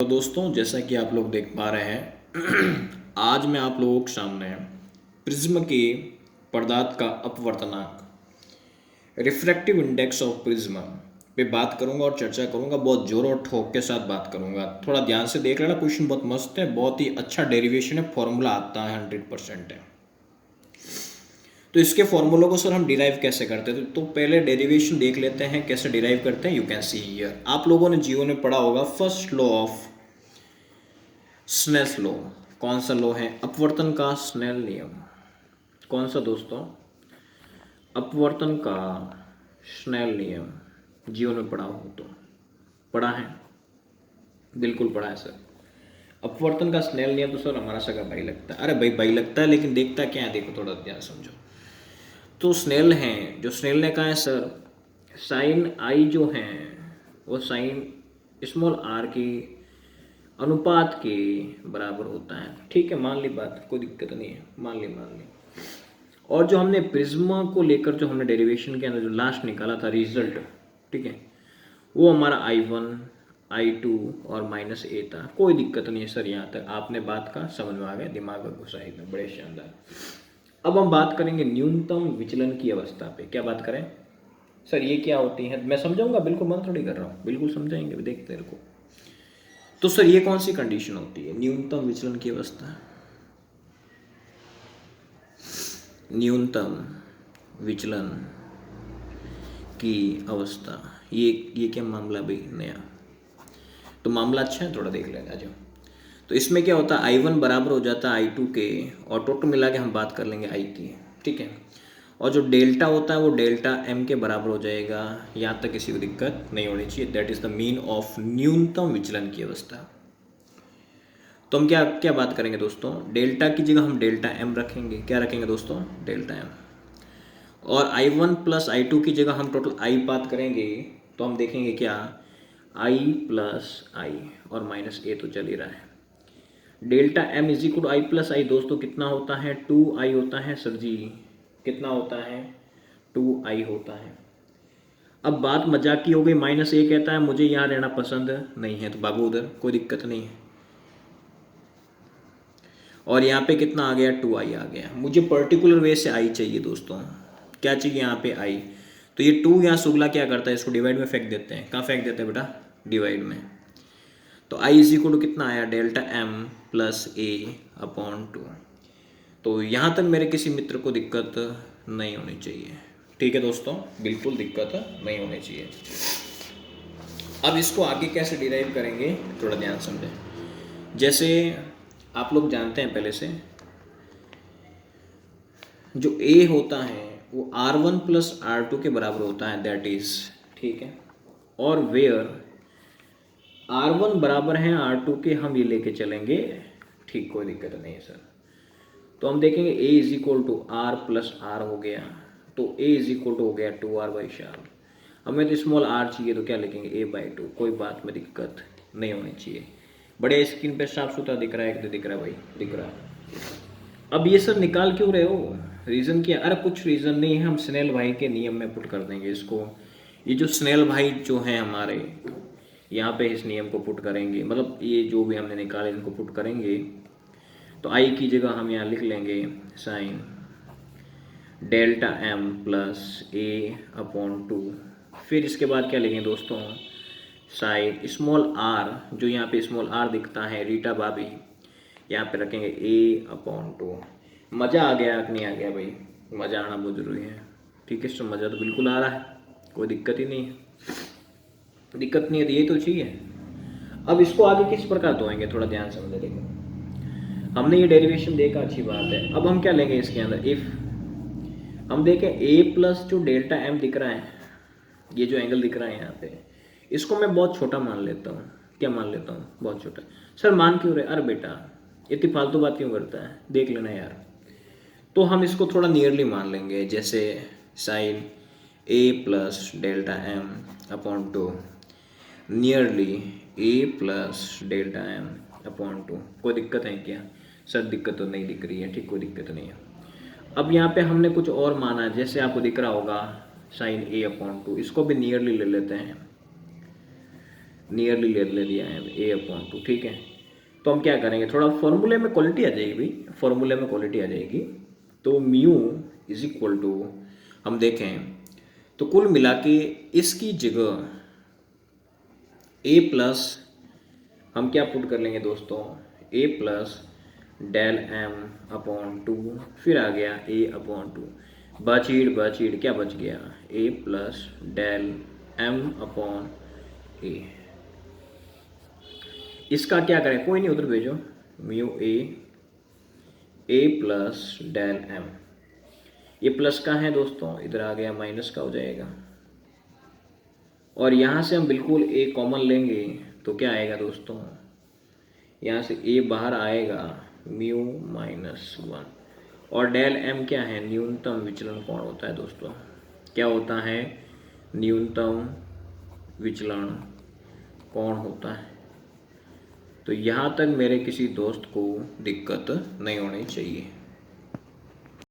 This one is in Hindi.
तो दोस्तों, जैसा कि आप लोग देख पा रहे हैं आज मैं आप लोगों के सामने प्रिज्म के पदार्थ का अपवर्तनांक रिफ्रैक्टिव इंडेक्स ऑफ प्रिज्म पे बात करूंगा और चर्चा करूंगा। बहुत जोर और ठोक के साथ बात करूंगा। थोड़ा ध्यान से देख लेना, क्वेश्चन बहुत मस्त है, बहुत ही अच्छा डेरिवेशन है, फॉर्मूला आता है, 100% है। तो इसके फॉर्मूलों को सर हम डिराइव कैसे करते हैं, तो पहले डेरिवेशन देख लेते हैं कैसे डिराइव करते हैं। यू कैन सी हियर, आप लोगों ने जीओ में पढ़ा होगा first law of Snell's law. कौन सा लॉ है? अपवर्तन का स्नेल नियम। कौन सा दोस्तों? अपवर्तन का स्नेल नियम। जीवन में पढ़ा हो तो पढ़ा है, बिल्कुल पढ़ा है सर। अपवर्तन का स्नेल नियम तो सर हमारा सगा भाई लगता है। अरे भाई भाई लगता है, लेकिन देखता क्या है, देखो थोड़ा ध्यान समझो। तो स्नेल हैं, जो स्नेल ने कहा है सर साइन आई जो है वो साइन स्मॉल आर की अनुपात के बराबर होता है। ठीक है, मान ली बात, कोई दिक्कत नहीं है, मान ली। और जो हमने प्रिज्मा को लेकर जो हमने डेरिवेशन के अंदर जो लास्ट निकाला था रिजल्ट, ठीक है, वो हमारा I1 I2 और -a था। कोई दिक्कत नहीं है सर, यहाँ तक आपने बात का समझ में आ गया, दिमाग में घुसा एकदम बड़े शानदार। अब हम बात करेंगे न्यूनतम विचलन की अवस्था पे। क्या बात करें सर? ये क्या होती है मैं समझाऊंगा, बिल्कुल मन थोड़ी कर रहा हूँ, बिल्कुल समझाएंगे, देखते रहो। तो सर ये कौन सी कंडीशन होती है न्यूनतम विचलन की अवस्था? न्यूनतम विचलन की अवस्था, ये क्या मामला भाई नया? तो मामला अच्छा है, थोड़ा देख लेंगे आज। तो इसमें क्या होता है, I1 बराबर हो जाता है I2 के, और टोटल मिला के हम बात कर लेंगे I की, ठीक है। और जो डेल्टा होता है वो डेल्टा M के बराबर हो जाएगा। यहाँ तक किसी को दिक्कत नहीं होनी चाहिए। That is the mean of न्यूनतम विचलन की अवस्था। तो हम क्या क्या बात करेंगे दोस्तों? डेल्टा की जगह हम डेल्टा M रखेंगे। क्या रखेंगे दोस्तों? Delta M। और I1 प्लस I2 की जगह हम टोटल I बात करेंगे, तो हम देखेंगे क्या, I प्लस I और -a तो चल ही रहा है। Delta M is equal to I plus I दोस्तों कितना होता है? 2I होता है सर जी। कितना होता है? 2I होता है। अब बात मजाक की हो गई, -a कहता है मुझे यहाँ रहना पसंद नहीं है, तो बाबू उधर, कोई दिक्कत नहीं है। और यहाँ पे कितना आ गया? 2I आ गया। मुझे पर्टिकुलर वे से I चाहिए दोस्तों। क्या चाहिए यहाँ पे? I। तो ये 2 यहाँ सुगला क्या करता है, इसको डिवाइड में फेंक देते हैं। कहाँ फेंक देते हैं बेटा? डिवाइड में। तो I इज इक्वल टू कितना आया? Delta M plus a upon 2। तो यहाँ तक मेरे किसी मित्र को दिक्कत नहीं होनी चाहिए। ठीक है दोस्तों, बिल्कुल दिक्कत नहीं होनी चाहिए। अब इसको आगे कैसे डिराइव करेंगे, थोड़ा ध्यान समझें। जैसे आप लोग जानते हैं पहले से, जो A होता है वो R1 प्लस R2 के बराबर होता है, दैट इज, ठीक है। और वेयर R1 बराबर है R2 के, हम ये लेके चलेंगे, ठीक, कोई दिक्कत नहीं है सर। तो हम देखेंगे A is equal to R plus R हो गया, तो A इज इक्वल टू हो गया 2R बाई शार। हमें तो स्मॉल r चाहिए, तो क्या लिखेंगे? A/2। कोई बात में दिक्कत नहीं होनी चाहिए। बड़े स्क्रीन पे साफ सुथरा दिख रहा है, एकदम दिख रहा है भाई, दिख रहा है। अब ये सब निकाल क्यों रहे हो? रीज़न क्या? अरे कुछ रीज़न नहीं है, हम स्नेल भाई के नियम में पुट कर देंगे इसको। ये जो स्नेल भाई जो हैं हमारे, यहाँ पे इस नियम को पुट करेंगे, मतलब ये जो भी हमने निकाले इनको पुट करेंगे। तो I की जगह हम यहाँ लिख लेंगे sine delta M plus a upon 2। फिर इसके बाद क्या लिखेंगे दोस्तों? साइन स्मॉल r, जो यहाँ पे स्मॉल r दिखता है, रीटा भाभी, यहाँ पे रखेंगे a अपॉन 2। मज़ा आ गया कि नहीं आ गया भाई? मज़ा आना बहुत ज़रूरी है, ठीक है। तो मज़ा तो बिल्कुल आ रहा है, कोई दिक्कत ही नहीं है। दिक्कत नहीं है तो ये तो चाहिए। अब इसको आगे किस प्रकार धोएंगे, थोड़ा ध्यान समझे। देखो, हमने ये डेरिवेशन देखा, अच्छी बात है। अब हम क्या लेंगे इसके अंदर? इफ़ हम देखें A प्लस जो डेल्टा M दिख रहा है, ये जो एंगल दिख रहा है यहाँ पे, इसको मैं बहुत छोटा मान लेता हूँ। क्या मान लेता हूँ? बहुत छोटा। सर मान क्यों रहे? अरे बेटा इतनी फालतू बात क्यों करता है, देख लेना यार। तो हम इसको थोड़ा नियरली मान लेंगे, जैसे sine A plus delta M upon 2 nearly A plus delta M upon 2। कोई दिक्कत है क्या? सर दिक्कत तो नहीं दिख रही है, ठीक, कोई दिक्कत नहीं है। अब यहाँ पे हमने कुछ और माना, जैसे आपको दिख रहा होगा साइन A अपॉन 2, इसको भी नियरली ले लेते हैं। नियरली ले लिया है A/2, ठीक है। तो हम क्या करेंगे, थोड़ा फॉर्मूले में क्वालिटी आ जाएगी भाई, फॉर्मूले में क्वालिटी आ जाएगी। तो म्यू इज इक्वल टू, हम देखें तो कुल मिला के इसकी जगह A+ हम क्या पुट कर लेंगे दोस्तों, A+ डेल m/2, फिर आ गया A/2, बचीड़ क्या बच गया, A+ डेल m/a। इसका क्या करें, कोई नहीं उधर भेजो, म्यू A+ डेल m, ये प्लस का है दोस्तों, इधर आ गया माइनस का हो जाएगा। और यहाँ से हम बिल्कुल A कॉमन लेंगे तो क्या आएगा दोस्तों, यहाँ से A बाहर आएगा, म्यू -1। और डेल m क्या है, न्यूनतम विचलन कोण होता है दोस्तों, क्या होता है, न्यूनतम विचलन कोण होता है। तो यहाँ तक मेरे किसी दोस्त को दिक्कत नहीं होनी चाहिए।